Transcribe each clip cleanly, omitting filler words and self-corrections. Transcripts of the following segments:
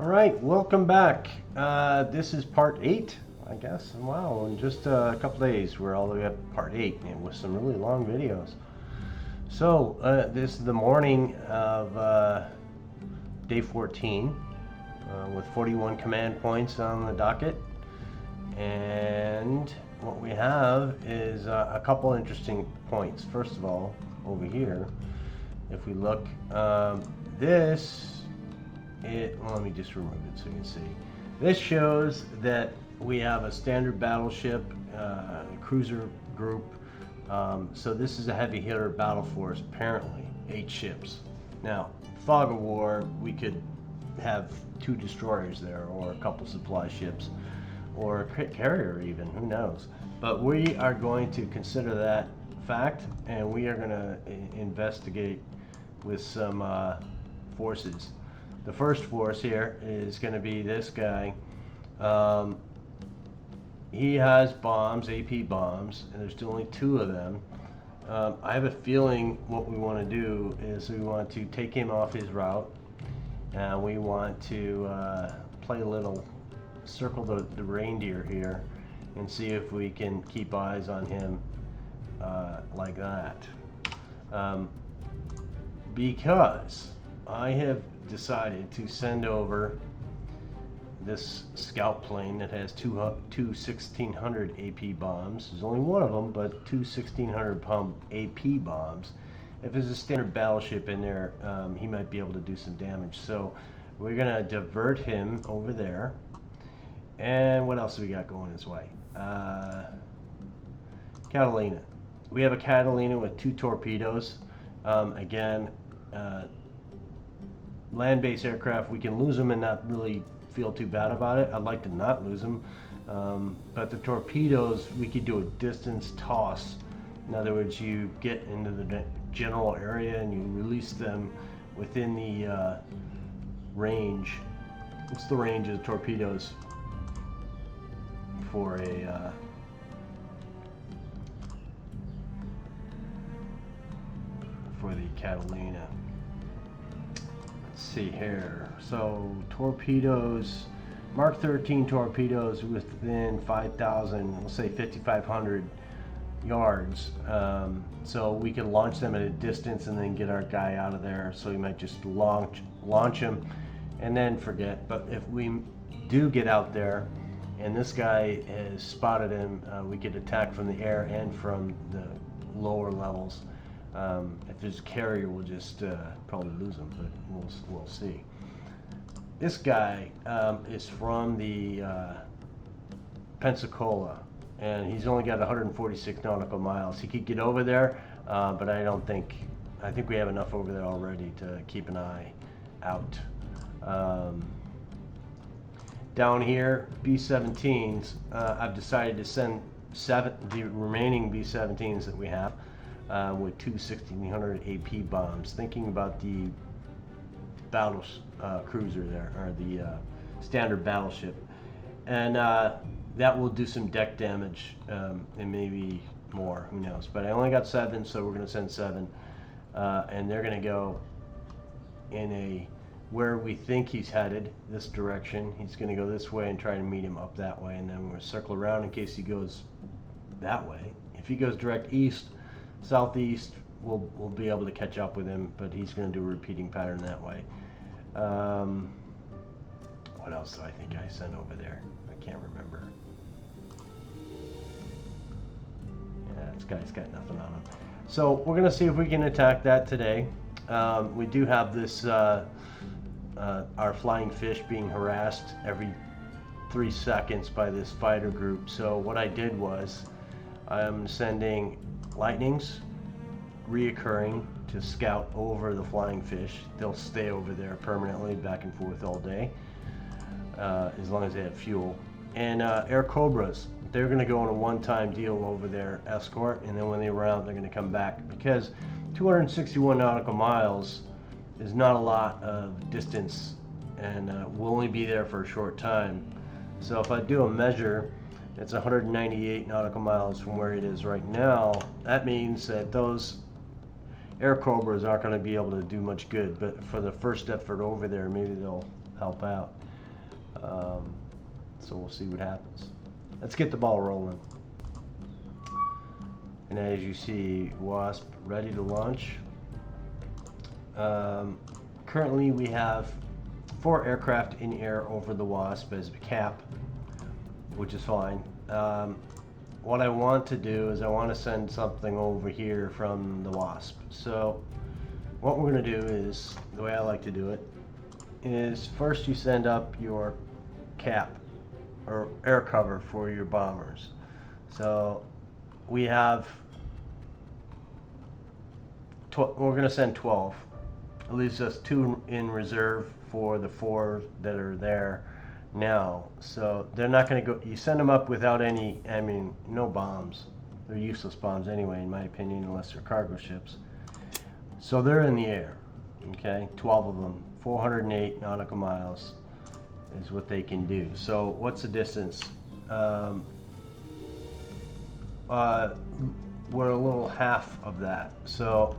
All right, welcome back. This is part 8, I guess. Wow, in just a couple days, we're all the way up to part 8 and with some really long videos. So, this is the morning of day 14 with 41 command points on the docket. And what we have is a couple interesting points. First of all, over here, if we look, well, let me just remove it so you can see. This shows that we have a standard battleship, cruiser group. So this is a heavy hitter battle force, apparently, 8 ships. Now, fog of war, we could have 2 destroyers there, or a couple supply ships, or a carrier even, who knows. But we are going to consider that fact, and we are going to investigate with some forces. The first force here is going to be this guy. He has bombs, AP bombs, and there's only 2 of them. I have a feeling what we want to do is we want to take him off his route, and we want to play a little circle the reindeer here and see if we can keep eyes on him like that. Because I have decided to send over this scout plane that has two 1600 AP bombs. There's only one of them, but 2 1600 pound AP bombs. If there's a standard battleship in there, he might be able to do some damage. So we're gonna divert him over there. And what else have we got going this way? Catalina. We have a Catalina with 2 torpedoes. Again, land-based aircraft, we can lose them and not really feel too bad about it. I'd like to not lose them. But the torpedoes, we could do a distance toss. In other words, you get into the general area and you release them within the range. What's the range of the torpedoes for a for the Catalina? Let's see here. So torpedoes, Mark 13 torpedoes within 5,000, let's say 5,500 yards. So we can launch them at a distance and then get our guy out of there. So we might just launch him and then forget. But if we do get out there and this guy has spotted him, we could attack from the air and from the lower levels. If there's a carrier, we'll just probably lose him, but we'll see. This guy is from the Pensacola, and he's only got 146 nautical miles. He could get over there, but I think we have enough over there already to keep an eye out. Down here, B-17s, I've decided to send the remaining B-17s that we have with 2 1600 AP bombs, thinking about the battle cruiser there, or the standard battleship. And that will do some deck damage and maybe more, who knows. But I only got 7, so we're going to send 7. And they're going to go in where we think he's headed, this direction. He's going to go this way and try to meet him up that way, and then we're going to circle around in case he goes that way. If he goes direct east, southeast, we'll be able to catch up with him, but he's going to do a repeating pattern that way. What else do I think I sent over there? I can't remember. Yeah, this guy's got nothing on him. So we're going to see if we can attack that today. We do have this our flying fish being harassed every 3 seconds by this fighter group. So what I did was I'm sending lightnings reoccurring to scout over the flying fish. They'll stay over there permanently, back and forth all day, as long as they have fuel. And air cobras, they're going to go on a one-time deal over there, escort, and then when they run out, they're going to come back, because 261 nautical miles is not a lot of distance, and we'll only be there for a short time. So if I do a measure, it's 198 nautical miles from where it is right now. That means that those air cobras aren't going to be able to do much good, but for the first effort over there, maybe they'll help out. So we'll see what happens. Let's get the ball rolling. And as you see, Wasp ready to launch. Currently we have 4 aircraft in air over the Wasp as a cap, which is fine. What I want to do is I want to send something over here from the Wasp. So what we're going to do is, the way I like to do it, is first you send up your cap or air cover for your bombers. So we have, we're going to send 12. It leaves us 2 in reserve for the 4 that are there now. So they're not going to go, you send them up without any, I mean, no bombs. They're useless bombs anyway, in my opinion, unless they're cargo ships. So they're in the air, okay? 12 of them, 408 nautical miles is what they can do. So what's the distance? We're a little half of that. So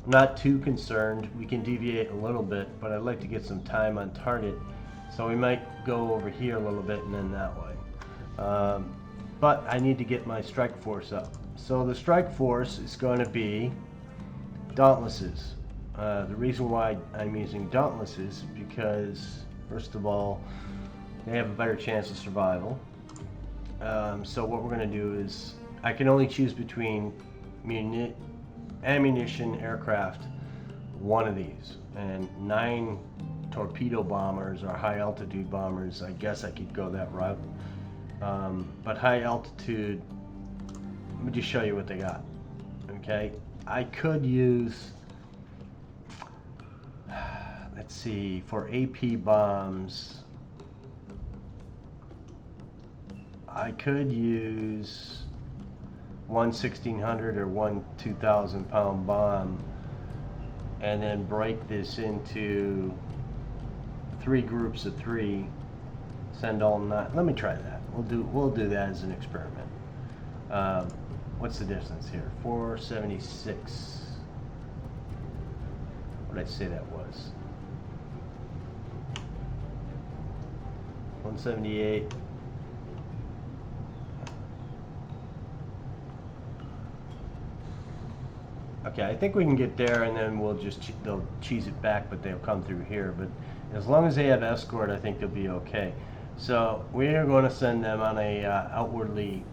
I'm not too concerned. We can deviate a little bit, but I'd like to get some time on target. So we might go over here a little bit and then that way. But I need to get my strike force up. So the strike force is going to be dauntlesses. The reason why I'm using dauntlesses is because, first of all, they have a better chance of survival. So what we're going to do is, I can only choose between ammunition aircraft, one of these, and 9 torpedo bombers or high altitude bombers. I guess I could go that route. But high altitude, let me just show you what they got. Okay, I could use, let's see, for AP bombs, I could use one 1600 or one 2,000 pound bomb and then break this into 3 groups of 3, send all 9. Let me try that. We'll do that as an experiment. What's the distance here? 476. What did I say that was? 178. Okay, I think we can get there, and then we'll just they'll cheese it back, but they'll come through here. But as long as they have escort, I think they'll be okay. So we are going to send them on a outwardly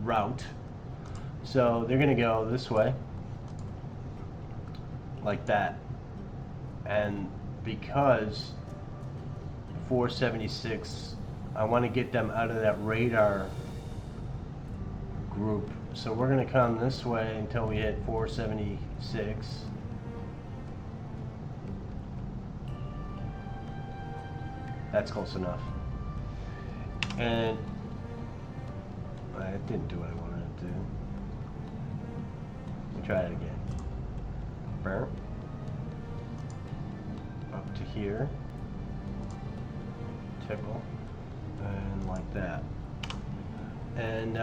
route. So they're going to go this way, like that. And because 476, I want to get them out of that radar group. So we're going to come this way until we hit 476. That's close enough. And I didn't do what I wanted to do. Let me try it again. Burr. Up to here. Tickle. And like that. And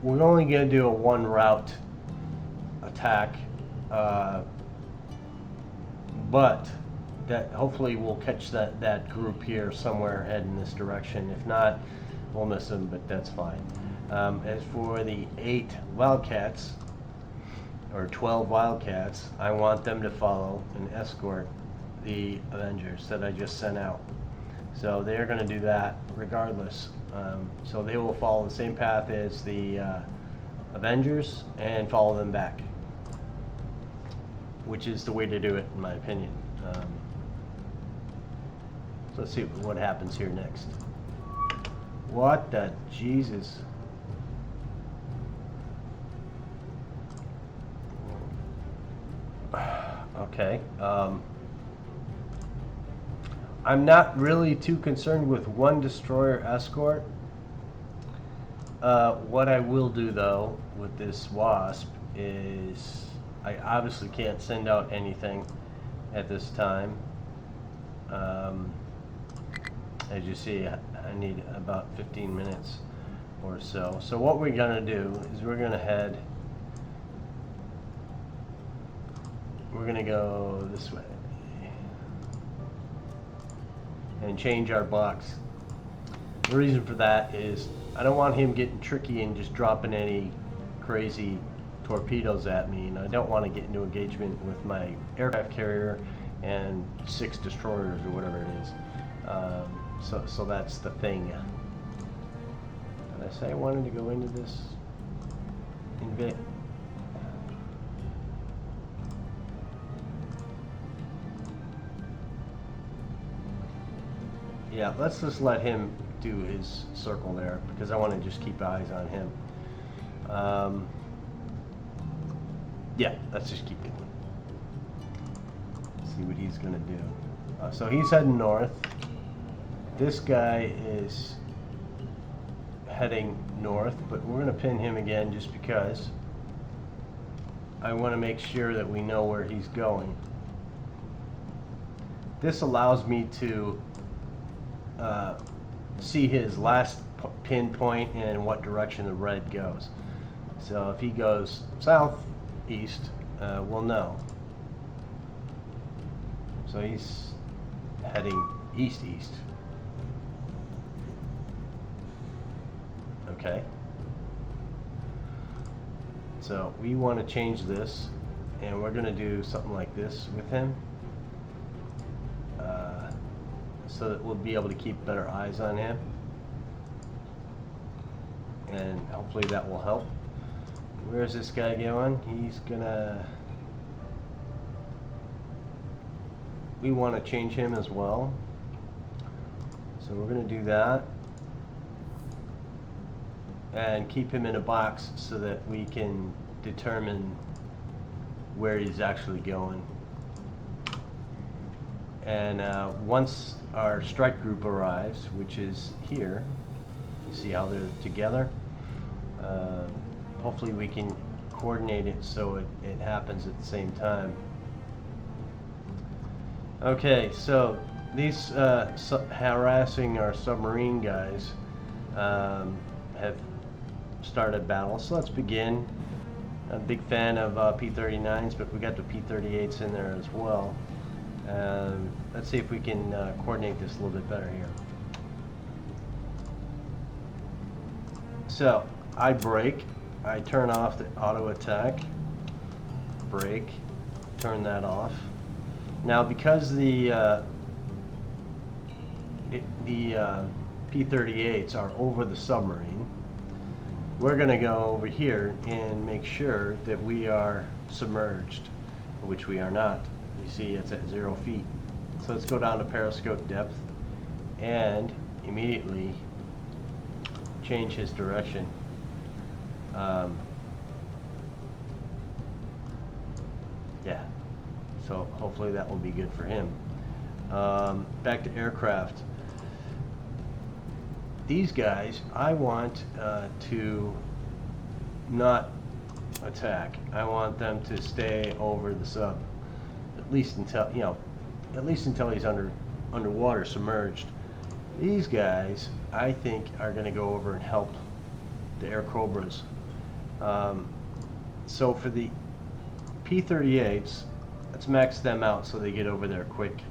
we're only going to do a 1 route attack, but that hopefully we'll catch that group here somewhere heading this direction. If not, we'll miss them, but that's fine. As for the 8 Wildcats, or 12 Wildcats, I want them to follow and escort the Avengers that I just sent out. So they're going to do that regardless. So they will follow the same path as the Avengers and follow them back, which is the way to do it in my opinion. So let's see what happens here next. What the Jesus? Okay. I'm not really too concerned with 1 destroyer escort. What I will do though with this Wasp is I obviously can't send out anything at this time. As you see, I need about 15 minutes or so. So what we're gonna do is we're gonna go this way. and change our box. The reason for that is I don't want him getting tricky and just dropping any crazy torpedoes at me, and I don't want to get into engagement with my aircraft carrier and 6 destroyers or whatever it is. So that's the thing. Did I say I wanted to go into this invade? Yeah, let's just let him do his circle there because I want to just keep eyes on him. Yeah, let's just keep going. See what he's gonna do. So he's heading north. This guy is heading north, but we're gonna pin him again just because I want to make sure that we know where he's going. This allows me to see his last pinpoint and what direction the red goes. So if he goes southeast, we'll know. So he's heading east-east. Okay. So we want to change this, and we're going to do something like this with him. So that we'll be able to keep better eyes on him, and hopefully that will help. Where's this guy going? He's gonna, we want to change him as well, so we're gonna do that and keep him in a box so that we can determine where he's actually going. And once our strike group arrives, which is here, you see how they're together. Hopefully we can coordinate it so it happens at the same time. Okay, so these harassing our submarine guys have started battle, so let's begin. I'm a big fan of P39s, but we got the P38s in there as well. Let's see if we can coordinate this a little bit better here. So I brake, I turn off the auto attack, brake, turn that off. Now because the P38s are over the submarine, we're going to go over here and make sure that we are submerged, which we are not. You see it's at 0 feet. So let's go down to periscope depth and immediately change his direction. Yeah, so hopefully that will be good for him. Back to aircraft. These guys, I want to not attack. I want them to stay over the sub, at least until he's underwater, submerged. These guys, I think, are going to go over and help the Air Cobras. So for the P38s, let's max them out so they get over there quick,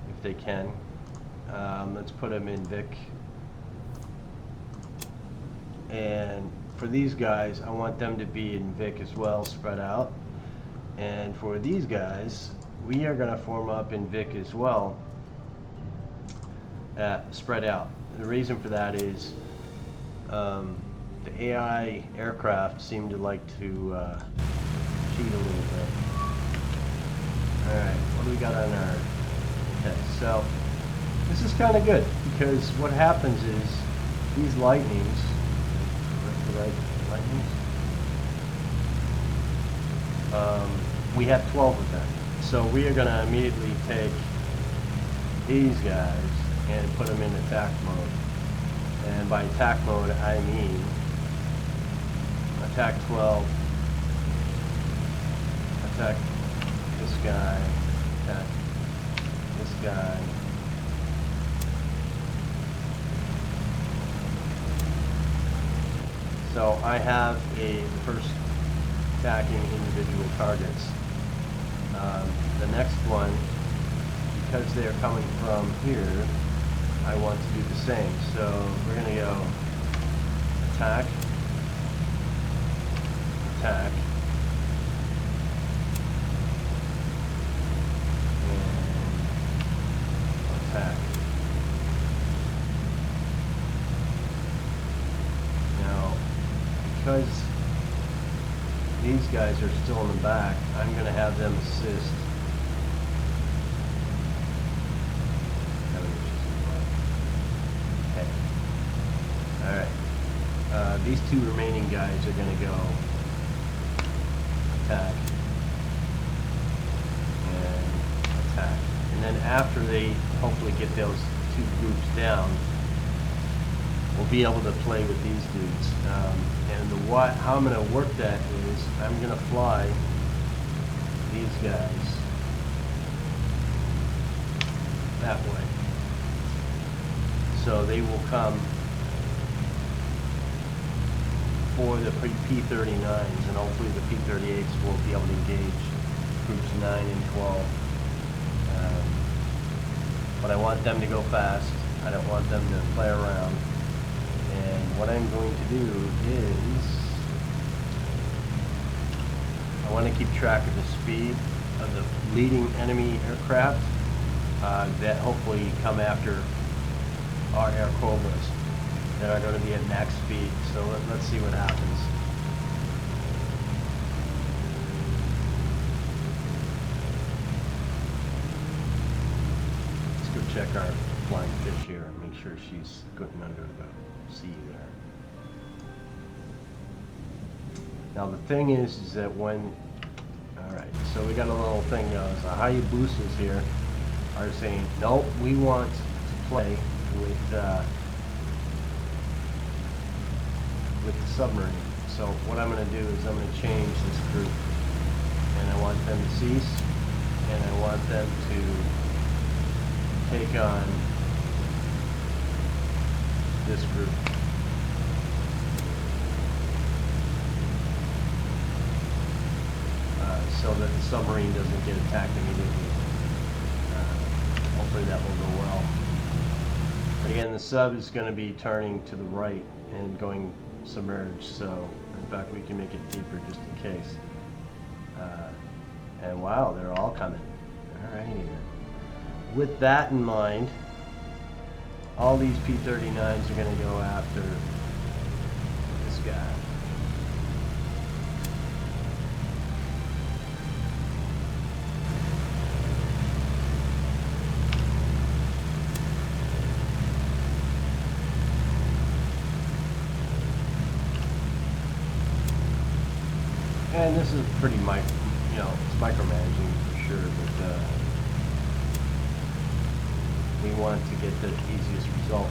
if they can. Let's put them in Vic. And for these guys, I want them to be in Vic as well, spread out. And for these guys, we are going to form up in Vic as well, spread out. The reason for that is the AI aircraft seem to like to cheat a little bit. Alright, what do we got on our... Okay, so this is kind of good because what happens is these lightnings, we have 12 of them. So we are going to immediately take these guys and put them in attack mode. And by attack mode, I mean attack 12, attack this guy, attack this guy. So I have the first attacking individual targets. The next one, because they're coming from here, I want to do the same. So we're going to go attack, attack, and attack. Now, because these guys are still in the back, I'm going to have them assist. Okay. Alright. These two remaining guys are going to go attack and attack. And then after they hopefully get those two groups down, we'll be able to play with these dudes. And how I'm going to work that is I'm going to fly these guys that way. So they will come for the P39s, and hopefully the P38s will be able to engage groups 9 and 12. But I want them to go fast. I don't want them to play around. And what I'm going to do is I want to keep track of the speed of the leading enemy aircraft that hopefully come after our Air Cobras that are going to be at max speed. So let's see what happens. Let's go check our flying fish here and make sure she's going under the sea there. Now the thing is that when, alright, so we got a little thing, the Hayabusas here are saying, nope, we want to play with the submarine. So what I'm going to do is I'm going to change this group, and I want them to cease, and I want them to take on this group. So that the submarine doesn't get attacked immediately. Hopefully that will go well. But again, the sub is going to be turning to the right and going submerged, so in fact we can make it deeper just in case. And wow, they're all coming. Alrighty then. With that in mind, all these P39s are going to go after this guy. And this is pretty it's micromanaging for sure, but we want to get the easiest result.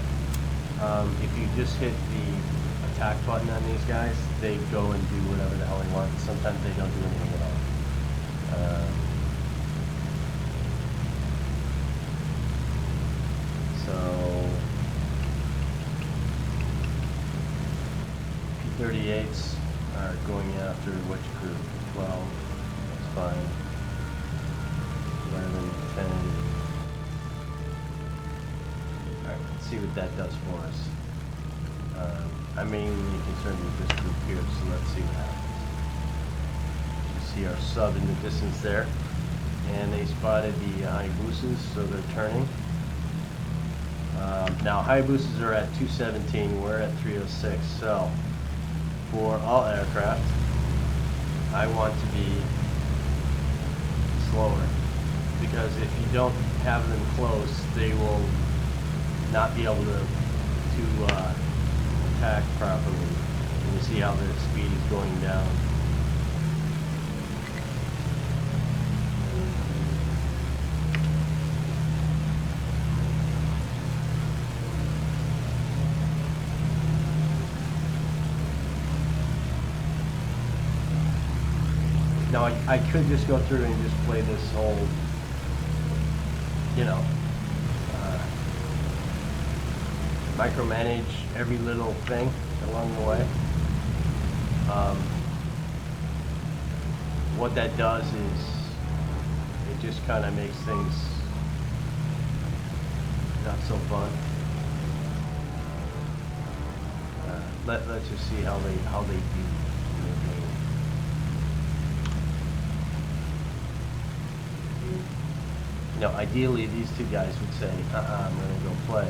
If you just hit the attack button on these guys, they go and do whatever the hell they want. Sometimes they don't do anything at all. So P38s are going after which group? 12. That's fine. 11, 10. Alright, let's see what that does for us. I'm mainly concerned with this group here, so let's see what happens. You see our sub in the distance there, and they spotted the Hayabusas, so they're turning. Now Hayabusas are at 217, we're at 306, so for all aircraft, I want to be slower, because if you don't have them close, they will not be able to attack properly. And you see how the speed is going down. Now I could just go through and just play this whole, micromanage every little thing along the way. What that does is it just kind of makes things not so fun. Let's just see how they do in the game. You know, ideally these two guys would say, I'm going to go play.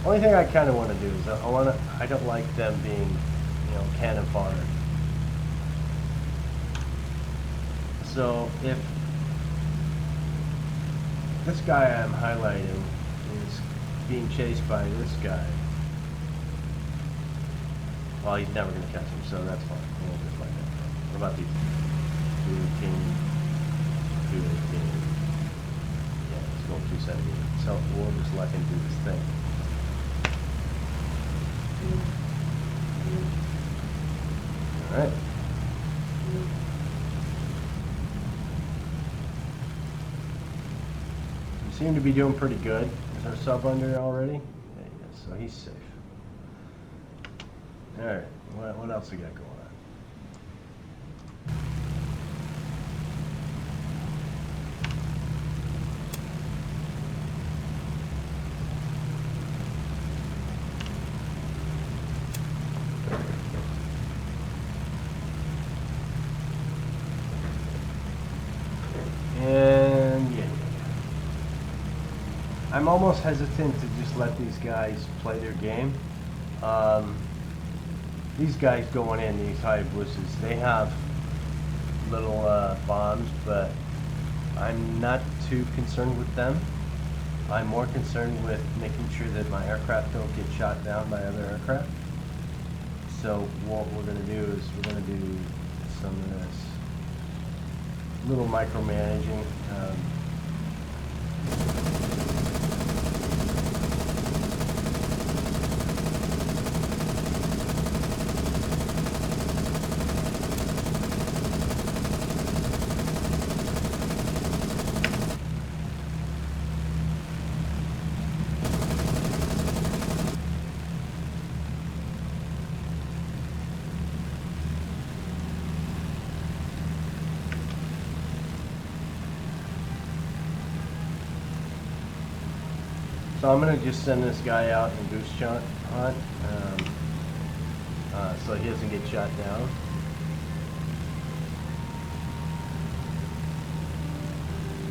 Only thing I kind of want to do is I don't like them being, you know, cannon fodder. So if this guy I'm highlighting is being chased by this guy, well, he's never going to catch him, so that's fine. We'll just like that. What about these? 218, 218. Yeah, it's going 278. So we'll just let him do his thing. All right. We seem to be doing pretty good. Is our sub under already? Yeah, he is, so he's safe. All right, what else we got going on? And yeah. I'm almost hesitant to just let these guys play their game. These guys going in, these Hayabusas, they have little bombs, but I'm not too concerned with them. I'm more concerned with making sure that my aircraft don't get shot down by other aircraft. So what we're going to do is we're going to do some of this little micromanaging. So I'm going to just send this guy out and goose hunt, so he doesn't get shot down.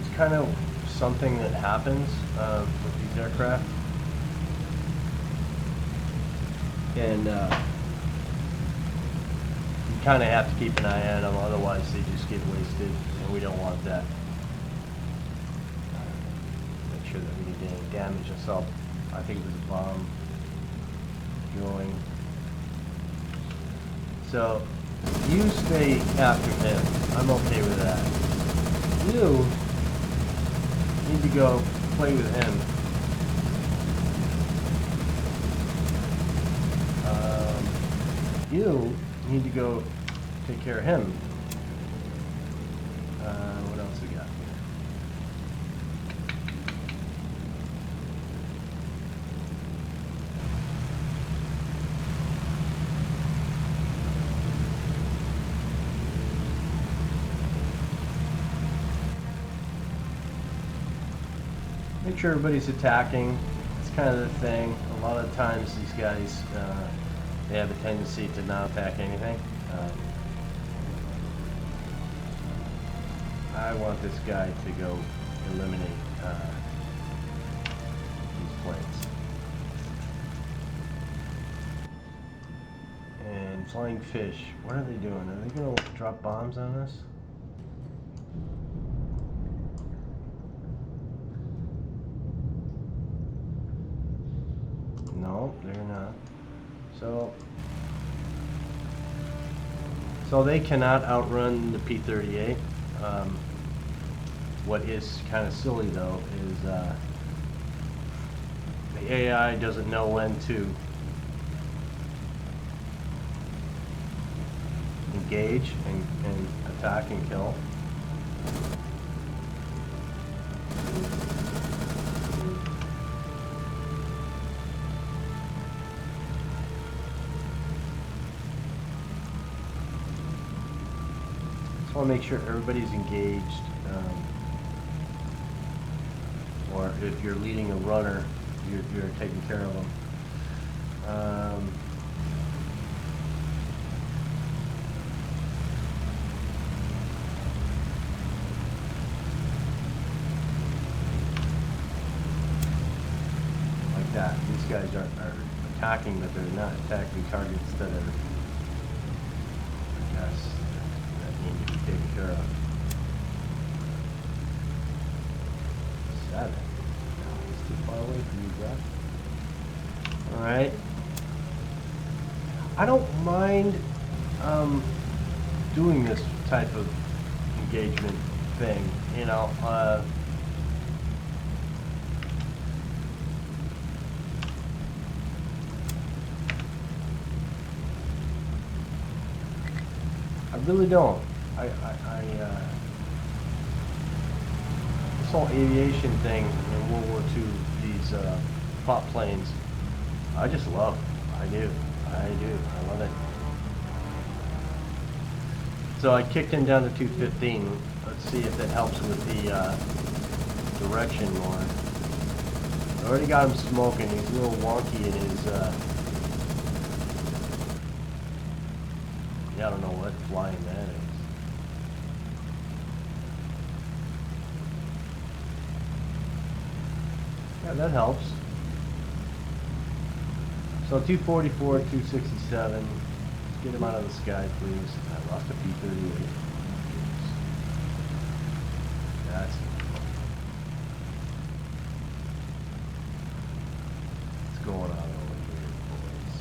It's kind of something that happens with these aircraft. And you kind of have to keep an eye on them, otherwise they just get wasted, and we don't want that. Make sure that we didn't damage us. I think it was a bomb going. So you stay after him. I'm okay with that. You need to go play with him. You need to go take care of him. What else we got here? Make sure everybody's attacking. It's kind of the thing. A lot of times these guys, they have a tendency to not attack anything. I want this guy to go eliminate these planes. And flying fish, what are they doing? Are they going to drop bombs on us? No, they're not. So they cannot outrun the P38. What is kind of silly though is the AI doesn't know when to engage and attack and kill. Just want to make sure everybody's engaged, or if you're leading a runner, you're taking care of them. Like that. These guys are attacking, but they're not attacking targets that are, I guess, that need to be taken care of. 7. No, it's too far away from you, Brett. Alright. I don't mind doing this type of engagement thing, you know. I really don't. This whole aviation thing in World War II, these prop planes, I just love. I do. I love it. So I kicked him down to 215. Let's see if that helps with the direction more. I already got him smoking. He's a little wonky in his. Yeah, I don't know what flying that is. Yeah, that helps. So 244, 267. Let's get him out of the sky, please. I lost a P38. That's what's going on over here, boys.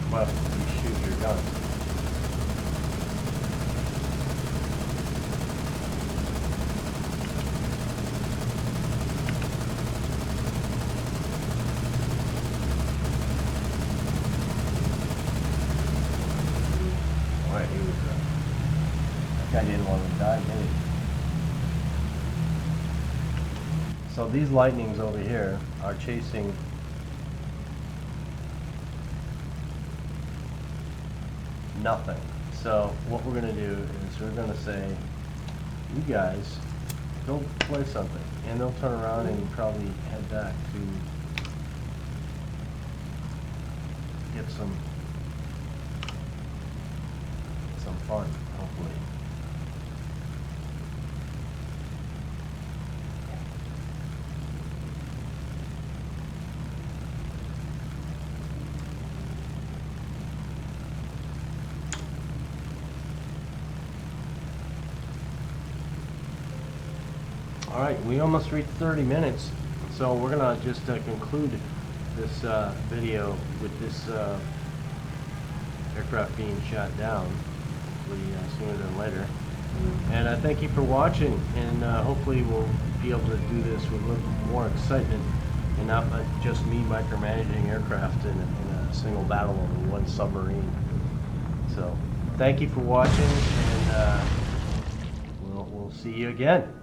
Well, you shoot your gun. Alright, here we go. That guy didn't want to die, did he? So these lightnings over here are chasing nothing. So what we're going to do is we're going to say, you guys go play something, and they'll turn around and probably head back to get some fun, hopefully. All right, we almost reached 30 minutes, so we're gonna just conclude this video with this aircraft being shot down, hopefully sooner than later. And I thank you for watching, and hopefully we'll be able to do this with a little more excitement and not just me micromanaging aircraft in a single battle over one submarine. So thank you for watching, and we'll see you again.